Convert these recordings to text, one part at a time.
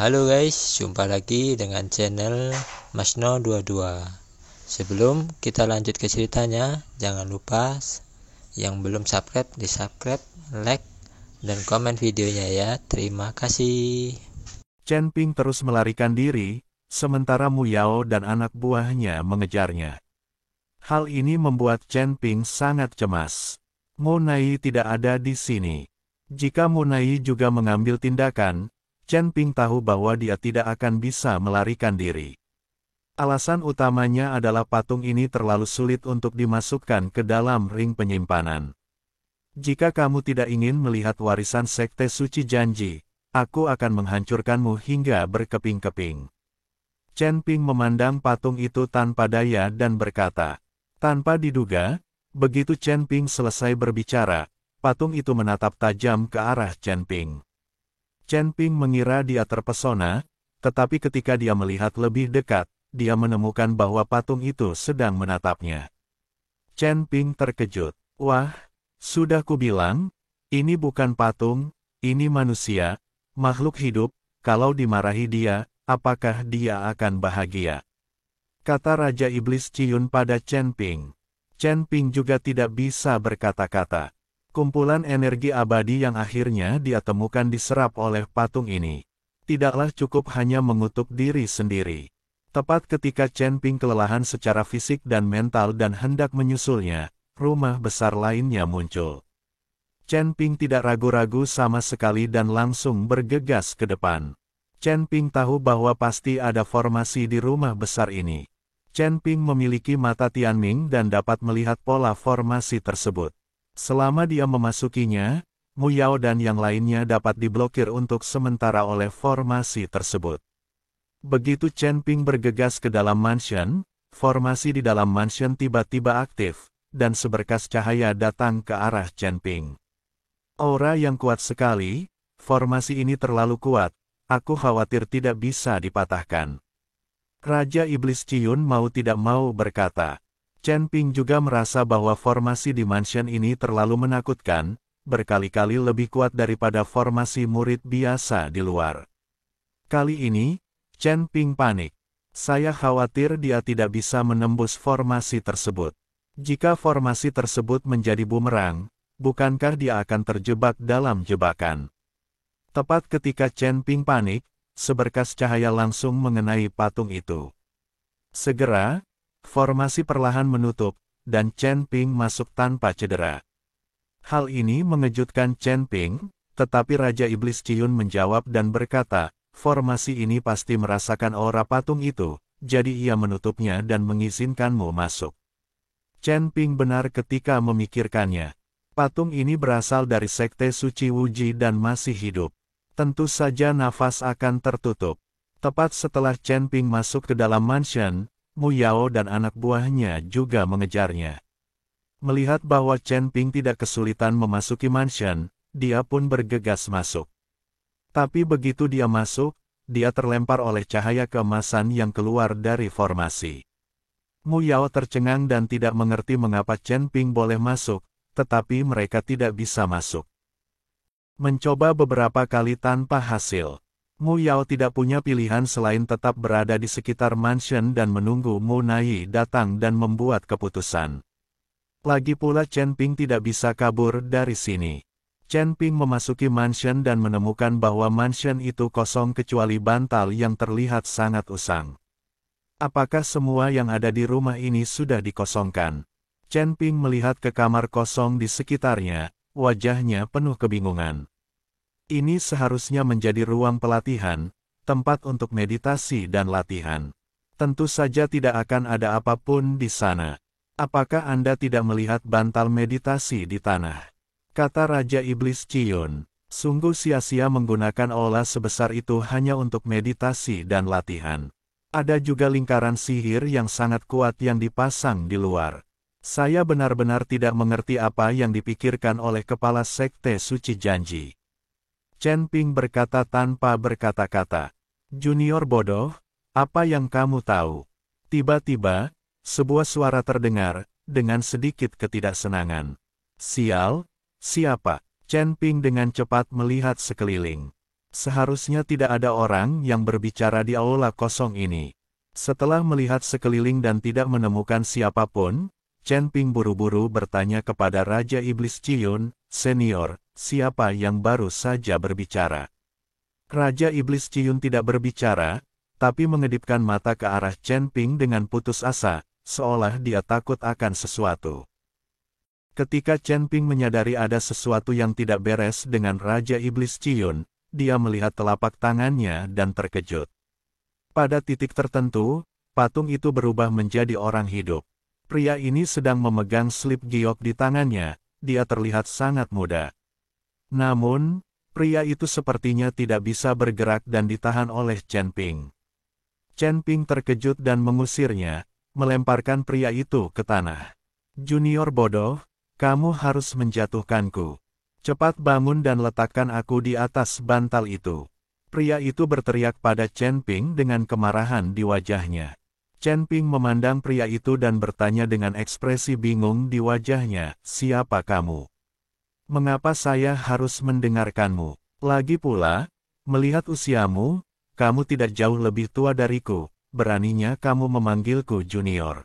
Halo guys, jumpa lagi dengan channel Masno22. Sebelum kita lanjut ke ceritanya, jangan lupa yang belum subscribe di subscribe, like, dan komen videonya ya. Terima kasih. Chen Ping terus melarikan diri, sementara Mu Yao dan anak buahnya mengejarnya. Hal ini membuat Chen Ping sangat cemas. Mu Nai tidak ada di sini. Jika Mu Nai juga mengambil tindakan, Chen Ping tahu bahwa dia tidak akan bisa melarikan diri. Alasan utamanya adalah patung ini terlalu sulit untuk dimasukkan ke dalam ring penyimpanan. Jika kamu tidak ingin melihat warisan Sekte Suci Janji, aku akan menghancurkanmu hingga berkeping-keping. Chen Ping memandang patung itu tanpa daya dan berkata, tanpa diduga, begitu Chen Ping selesai berbicara, patung itu menatap tajam ke arah Chen Ping. Chen Ping mengira dia terpesona, tetapi ketika dia melihat lebih dekat, dia menemukan bahwa patung itu sedang menatapnya. Chen Ping terkejut. Wah, sudah kubilang, ini bukan patung, ini manusia, makhluk hidup, kalau dimarahi dia, apakah dia akan bahagia? Kata Raja Iblis Ciun pada Chen Ping. Chen Ping juga tidak bisa berkata-kata. Kumpulan energi abadi yang akhirnya dia temukan diserap oleh patung ini. Tidaklah cukup hanya mengutuk diri sendiri. Tepat ketika Chen Ping kelelahan secara fisik dan mental dan hendak menyusulnya, rumah besar lainnya muncul. Chen Ping tidak ragu-ragu sama sekali dan langsung bergegas ke depan. Chen Ping tahu bahwa pasti ada formasi di rumah besar ini. Chen Ping memiliki mata Tianming dan dapat melihat pola formasi tersebut. Selama dia memasukinya, Mu Yao dan yang lainnya dapat diblokir untuk sementara oleh formasi tersebut. Begitu Chen Ping bergegas ke dalam mansion, formasi di dalam mansion tiba-tiba aktif, dan seberkas cahaya datang ke arah Chen Ping. Aura yang kuat sekali, formasi ini terlalu kuat, aku khawatir tidak bisa dipatahkan. Raja Iblis Ciun mau tidak mau berkata. Chen Ping juga merasa bahwa formasi di mansion ini terlalu menakutkan, berkali-kali lebih kuat daripada formasi murid biasa di luar. Kali ini, Chen Ping panik. Saya khawatir dia tidak bisa menembus formasi tersebut. Jika formasi tersebut menjadi bumerang, bukankah dia akan terjebak dalam jebakan? Tepat ketika Chen Ping panik, seberkas cahaya langsung mengenai patung itu. Segera, formasi perlahan menutup, dan Chen Ping masuk tanpa cedera. Hal ini mengejutkan Chen Ping, tetapi Raja Iblis Ciun menjawab dan berkata, formasi ini pasti merasakan aura patung itu, jadi ia menutupnya dan mengizinkanmu masuk. Chen Ping benar ketika memikirkannya. Patung ini berasal dari Sekte Suci Wuji dan masih hidup. Tentu saja nafas akan tertutup. Tepat setelah Chen Ping masuk ke dalam mansion, Mu Yao dan anak buahnya juga mengejarnya. Melihat bahwa Chen Ping tidak kesulitan memasuki mansion, dia pun bergegas masuk. Tapi begitu dia masuk, dia terlempar oleh cahaya keemasan yang keluar dari formasi. Mu Yao tercengang dan tidak mengerti mengapa Chen Ping boleh masuk, tetapi mereka tidak bisa masuk. Mencoba beberapa kali tanpa hasil. Mu Yao tidak punya pilihan selain tetap berada di sekitar mansion dan menunggu Mu Nai datang dan membuat keputusan. Lagi pula Chen Ping tidak bisa kabur dari sini. Chen Ping memasuki mansion dan menemukan bahwa mansion itu kosong kecuali bantal yang terlihat sangat usang. Apakah semua yang ada di rumah ini sudah dikosongkan? Chen Ping melihat ke kamar kosong di sekitarnya, wajahnya penuh kebingungan. Ini seharusnya menjadi ruang pelatihan, tempat untuk meditasi dan latihan. Tentu saja tidak akan ada apapun di sana. Apakah Anda tidak melihat bantal meditasi di tanah? Kata Raja Iblis Ciun, sungguh sia-sia menggunakan aula sebesar itu hanya untuk meditasi dan latihan. Ada juga lingkaran sihir yang sangat kuat yang dipasang di luar. Saya benar-benar tidak mengerti apa yang dipikirkan oleh kepala Sekte Suci Janji. Chen Ping berkata tanpa berkata-kata. Junior bodoh, apa yang kamu tahu? Tiba-tiba, sebuah suara terdengar, dengan sedikit ketidaksenangan. Sial, siapa? Chen Ping dengan cepat melihat sekeliling. Seharusnya tidak ada orang yang berbicara di aula kosong ini. Setelah melihat sekeliling dan tidak menemukan siapapun, Chen Ping buru-buru bertanya kepada Raja Iblis Ciyun, Senior, siapa yang baru saja berbicara. Raja Iblis Ciyun tidak berbicara, tapi mengedipkan mata ke arah Chen Ping dengan putus asa, seolah dia takut akan sesuatu. Ketika Chen Ping menyadari ada sesuatu yang tidak beres dengan Raja Iblis Ciyun, dia melihat telapak tangannya dan terkejut. Pada titik tertentu, patung itu berubah menjadi orang hidup. Pria ini sedang memegang slip giok di tangannya, dia terlihat sangat muda. Namun, pria itu sepertinya tidak bisa bergerak dan ditahan oleh Chen Ping. Chen Ping terkejut dan mengusirnya, melemparkan pria itu ke tanah. Junior bodoh, kamu harus menjatuhkanku. Cepat bangun dan letakkan aku di atas bantal itu. Pria itu berteriak pada Chen Ping dengan kemarahan di wajahnya. Chen Ping memandang pria itu dan bertanya dengan ekspresi bingung di wajahnya, siapa kamu? Mengapa saya harus mendengarkanmu? Lagi pula, melihat usiamu, kamu tidak jauh lebih tua dariku, beraninya kamu memanggilku junior.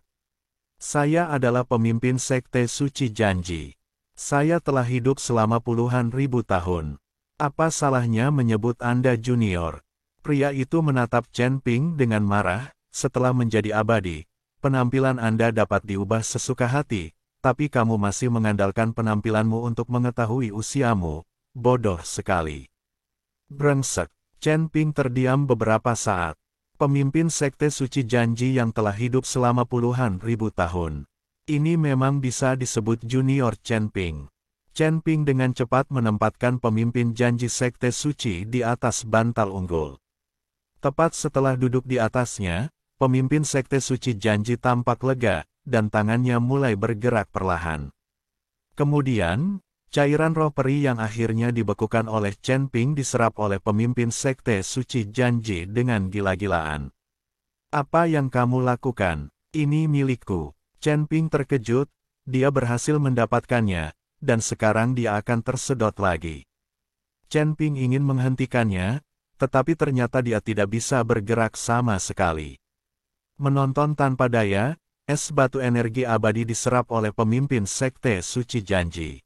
Saya adalah pemimpin Sekte Suci Janji. Saya telah hidup selama puluhan ribu tahun. Apa salahnya menyebut Anda junior? Pria itu menatap Chen Ping dengan marah, setelah menjadi abadi. Penampilan Anda dapat diubah sesuka hati, tapi kamu masih mengandalkan penampilanmu untuk mengetahui usiamu. Bodoh sekali. Brengsek. Chen Ping terdiam beberapa saat. Pemimpin Sekte Suci Janji yang telah hidup selama puluhan ribu tahun. Ini memang bisa disebut junior Chen Ping. Chen Ping dengan cepat menempatkan pemimpin janji Sekte Suci di atas bantal unggul. Tepat setelah duduk di atasnya, pemimpin Sekte Suci Janji tampak lega, dan tangannya mulai bergerak perlahan. Kemudian, cairan roh peri yang akhirnya dibekukan oleh Chen Ping diserap oleh pemimpin Sekte Suci Janji dengan gila-gilaan. Apa yang kamu lakukan? Ini milikku. Chen Ping terkejut, dia berhasil mendapatkannya, dan sekarang dia akan tersedot lagi. Chen Ping ingin menghentikannya, tetapi ternyata dia tidak bisa bergerak sama sekali. Menonton tanpa daya, es batu energi abadi diserap oleh pemimpin Sekte Suci Janji.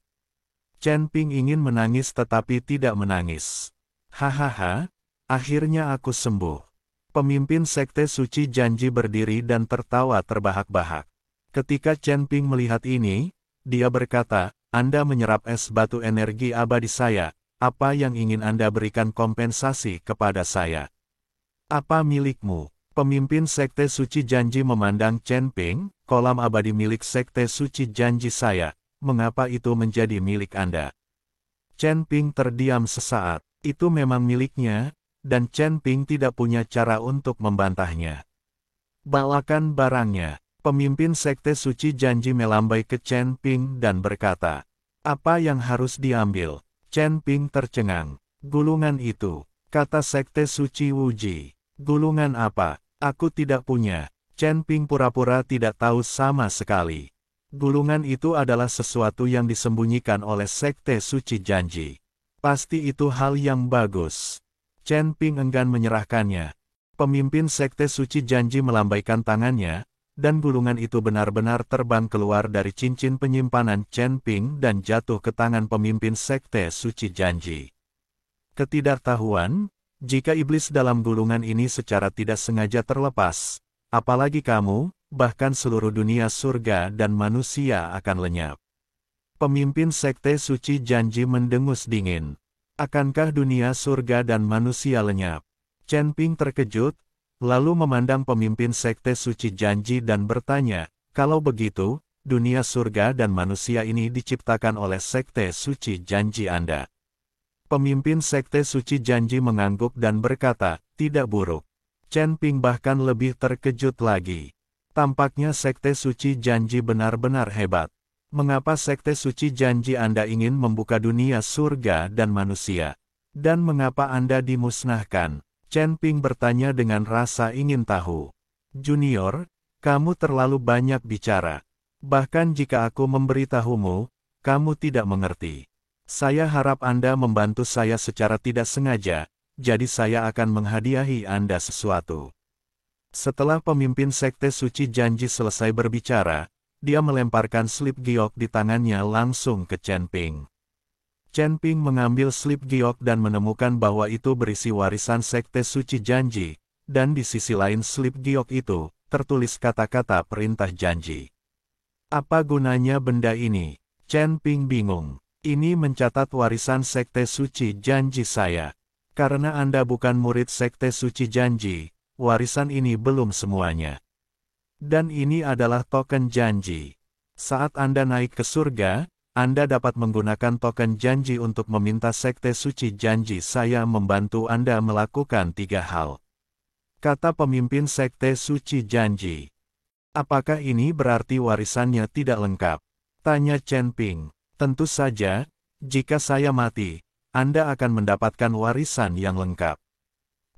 Chen Ping ingin menangis tetapi tidak menangis. Hahaha, akhirnya aku sembuh. Pemimpin Sekte Suci Janji berdiri dan tertawa terbahak-bahak. Ketika Chen Ping melihat ini, dia berkata, Anda menyerap es batu energi abadi saya, apa yang ingin Anda berikan kompensasi kepada saya? Apa milikmu? Pemimpin Sekte Suci Janji memandang Chen Ping, kolam abadi milik Sekte Suci Janji saya, mengapa itu menjadi milik Anda? Chen Ping terdiam sesaat, itu memang miliknya, dan Chen Ping tidak punya cara untuk membantahnya. Bawakan barangnya. Pemimpin Sekte Suci Janji melambai ke Chen Ping dan berkata, apa yang harus diambil? Chen Ping tercengang. Gulungan itu, kata Sekte Suci Wuji. Gulungan apa? Aku tidak punya. Chen Ping pura-pura tidak tahu sama sekali. Gulungan itu adalah sesuatu yang disembunyikan oleh Sekte Suci Janji. Pasti itu hal yang bagus. Chen Ping enggan menyerahkannya. Pemimpin Sekte Suci Janji melambaikan tangannya, dan gulungan itu benar-benar terbang keluar dari cincin penyimpanan Chen Ping dan jatuh ke tangan pemimpin Sekte Suci Janji. Ketidaktahuan, jika iblis dalam gulungan ini secara tidak sengaja terlepas, apalagi kamu, bahkan seluruh dunia surga dan manusia akan lenyap. Pemimpin Sekte Suci Janji mendengus dingin. Akankah dunia surga dan manusia lenyap? Chen Ping terkejut, lalu memandang pemimpin Sekte Suci Janji dan bertanya, kalau begitu, dunia surga dan manusia ini diciptakan oleh Sekte Suci Janji Anda. Pemimpin Sekte Suci Janji mengangguk dan berkata, tidak buruk. Chen Ping bahkan lebih terkejut lagi. Tampaknya Sekte Suci Janji benar-benar hebat. Mengapa Sekte Suci Janji Anda ingin membuka dunia surga dan manusia? Dan mengapa Anda dimusnahkan? Chen Ping bertanya dengan rasa ingin tahu. Junior, kamu terlalu banyak bicara. Bahkan jika aku memberitahumu, kamu tidak mengerti. Saya harap Anda membantu saya secara tidak sengaja, jadi saya akan menghadiahi Anda sesuatu. Setelah pemimpin Sekte Suci Janji selesai berbicara, dia melemparkan slip giok di tangannya langsung ke Chen Ping. Chen Ping mengambil slip giok dan menemukan bahwa itu berisi warisan Sekte Suci Janji, dan di sisi lain slip giok itu, tertulis kata-kata perintah janji. Apa gunanya benda ini? Chen Ping bingung. Ini mencatat warisan Sekte Suci Janji saya. Karena Anda bukan murid Sekte Suci Janji, warisan ini belum semuanya. Dan ini adalah token janji. Saat Anda naik ke surga, Anda dapat menggunakan token janji untuk meminta Sekte Suci Janji saya membantu Anda melakukan 3 hal. Kata pemimpin Sekte Suci Janji. Apakah ini berarti warisannya tidak lengkap? Tanya Chen Ping. Tentu saja, jika saya mati, Anda akan mendapatkan warisan yang lengkap.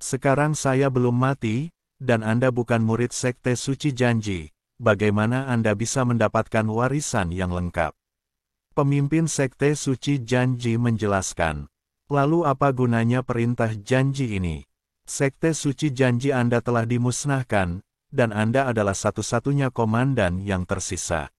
Sekarang saya belum mati, dan Anda bukan murid Sekte Suci Janji, bagaimana Anda bisa mendapatkan warisan yang lengkap? Pemimpin Sekte Suci Janji menjelaskan. Lalu apa gunanya perintah janji ini? Sekte Suci Janji Anda telah dimusnahkan, dan Anda adalah satu-satunya komandan yang tersisa.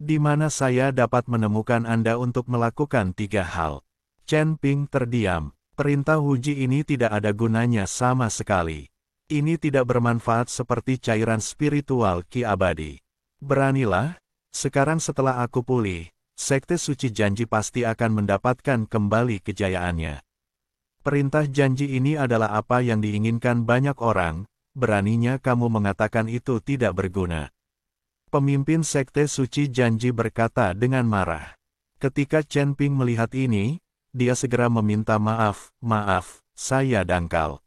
Di mana saya dapat menemukan Anda untuk melakukan 3 hal? Chen Ping terdiam. Perintah Huji ini tidak ada gunanya sama sekali. Ini tidak bermanfaat seperti cairan spiritual Ki abadi. Beranilah, sekarang setelah aku pulih, Sekte Suci Janji pasti akan mendapatkan kembali kejayaannya. Perintah janji ini adalah apa yang diinginkan banyak orang, beraninya kamu mengatakan itu tidak berguna. Pemimpin Sekte Suci Janji berkata dengan marah. Ketika Chen Ping melihat ini, dia segera meminta maaf, saya dangkal.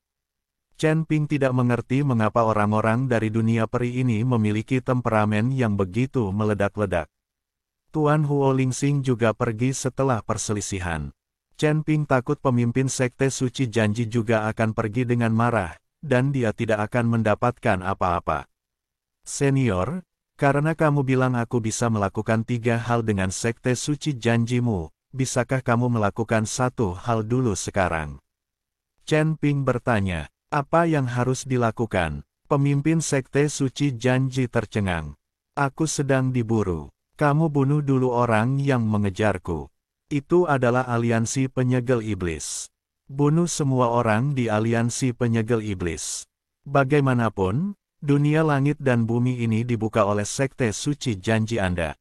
Chen Ping tidak mengerti mengapa orang-orang dari dunia peri ini memiliki temperamen yang begitu meledak-ledak. Tuan Huo Lingxing juga pergi setelah perselisihan. Chen Ping takut pemimpin Sekte Suci Janji juga akan pergi dengan marah, dan dia tidak akan mendapatkan apa-apa. Senior, karena kamu bilang aku bisa melakukan 3 hal dengan Sekte Suci Janjimu, bisakah kamu melakukan 1 hal dulu sekarang? Chen Ping bertanya, apa yang harus dilakukan? Pemimpin Sekte Suci Janji tercengang. Aku sedang diburu. Kamu bunuh dulu orang yang mengejarku. Itu adalah aliansi penyegel iblis. Bunuh semua orang di aliansi penyegel iblis. Bagaimanapun, dunia langit dan bumi ini dibuka oleh Sekte Suci Janji Anda.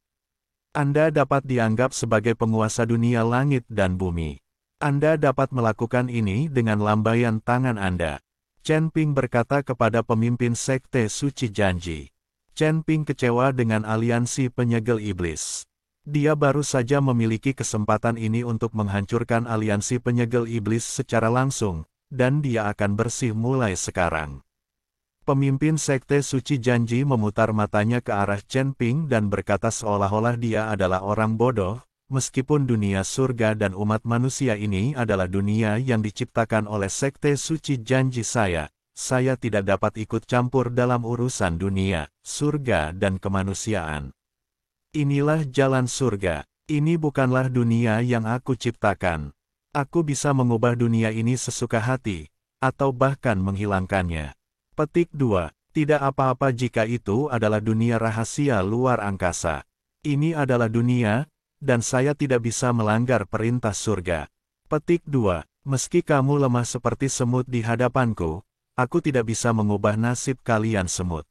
Anda dapat dianggap sebagai penguasa dunia langit dan bumi. Anda dapat melakukan ini dengan lambaian tangan Anda. Chen Ping berkata kepada pemimpin Sekte Suci Janji. Chen Ping kecewa dengan aliansi penyegel iblis. Dia baru saja memiliki kesempatan ini untuk menghancurkan aliansi penyegel iblis secara langsung, dan dia akan bersih mulai sekarang. Pemimpin Sekte Suci Janji memutar matanya ke arah Chen Ping dan berkata seolah-olah dia adalah orang bodoh, meskipun dunia surga dan umat manusia ini adalah dunia yang diciptakan oleh Sekte Suci Janji saya tidak dapat ikut campur dalam urusan dunia, surga dan kemanusiaan. Inilah jalan surga, ini bukanlah dunia yang aku ciptakan. Aku bisa mengubah dunia ini sesuka hati, atau bahkan menghilangkannya. Petik 2. Tidak apa-apa jika itu adalah dunia rahasia luar angkasa. Ini adalah dunia, dan saya tidak bisa melanggar perintah surga. Petik 2. Meski kamu lemah seperti semut di hadapanku, aku tidak bisa mengubah nasib kalian semut.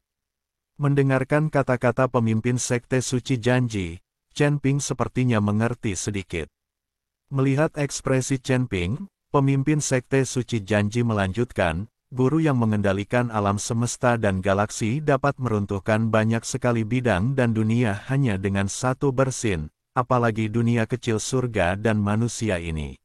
Mendengarkan kata-kata pemimpin Sekte Suci Janji, Chen Ping sepertinya mengerti sedikit. Melihat ekspresi Chen Ping, pemimpin Sekte Suci Janji melanjutkan, guru yang mengendalikan alam semesta dan galaksi dapat meruntuhkan banyak sekali bidang dan dunia hanya dengan 1 bersin, apalagi dunia kecil surga dan manusia ini.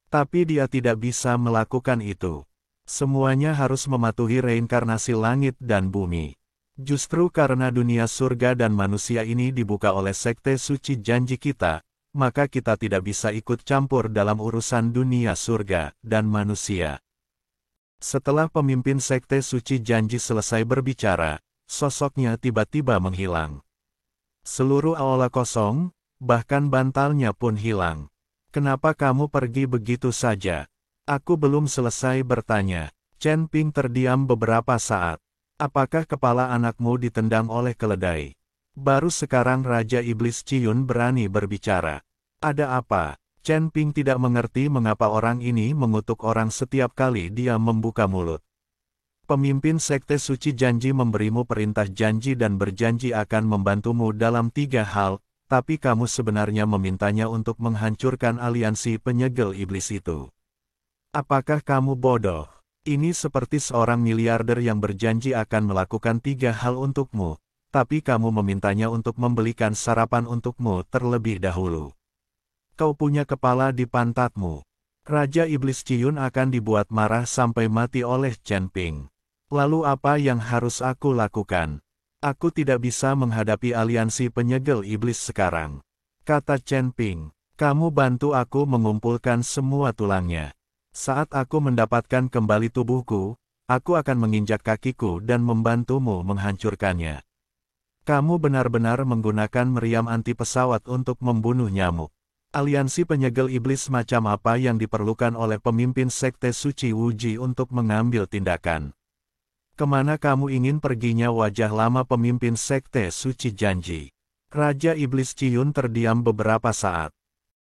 Tapi dia tidak bisa melakukan itu. Semuanya harus mematuhi reinkarnasi langit dan bumi. Justru karena dunia surga dan manusia ini dibuka oleh Sekte Suci Janji kita, maka kita tidak bisa ikut campur dalam urusan dunia surga dan manusia. Setelah pemimpin Sekte Suci Janji selesai berbicara, sosoknya tiba-tiba menghilang. Seluruh aula kosong, bahkan bantalnya pun hilang. Kenapa kamu pergi begitu saja? Aku belum selesai bertanya. Chen Ping terdiam beberapa saat. Apakah kepala anakmu ditendang oleh keledai? Baru sekarang Raja Iblis Ciyun berani berbicara. Ada apa? Chen Ping tidak mengerti mengapa orang ini mengutuk orang setiap kali dia membuka mulut. Pemimpin Sekte Suci janji memberimu perintah janji dan berjanji akan membantumu dalam 3 hal, tapi kamu sebenarnya memintanya untuk menghancurkan aliansi penyegel iblis itu. Apakah kamu bodoh? Ini seperti seorang miliarder yang berjanji akan melakukan 3 hal untukmu, tapi kamu memintanya untuk membelikan sarapan untukmu terlebih dahulu. Kau punya kepala di pantatmu. Raja Iblis Ciyun akan dibuat marah sampai mati oleh Chen Ping. Lalu apa yang harus aku lakukan? Aku tidak bisa menghadapi aliansi penyegel iblis sekarang. Kata Chen Ping, kamu bantu aku mengumpulkan semua tulangnya. Saat aku mendapatkan kembali tubuhku, aku akan menginjak kakiku dan membantumu menghancurkannya. Kamu benar-benar menggunakan meriam anti pesawat untuk membunuh nyamuk. Aliansi penyegel iblis macam apa yang diperlukan oleh pemimpin Sekte Suci Wuji untuk mengambil tindakan? Kemana kamu ingin perginya wajah lama pemimpin Sekte Suci janji? Raja Iblis Ciyun terdiam beberapa saat.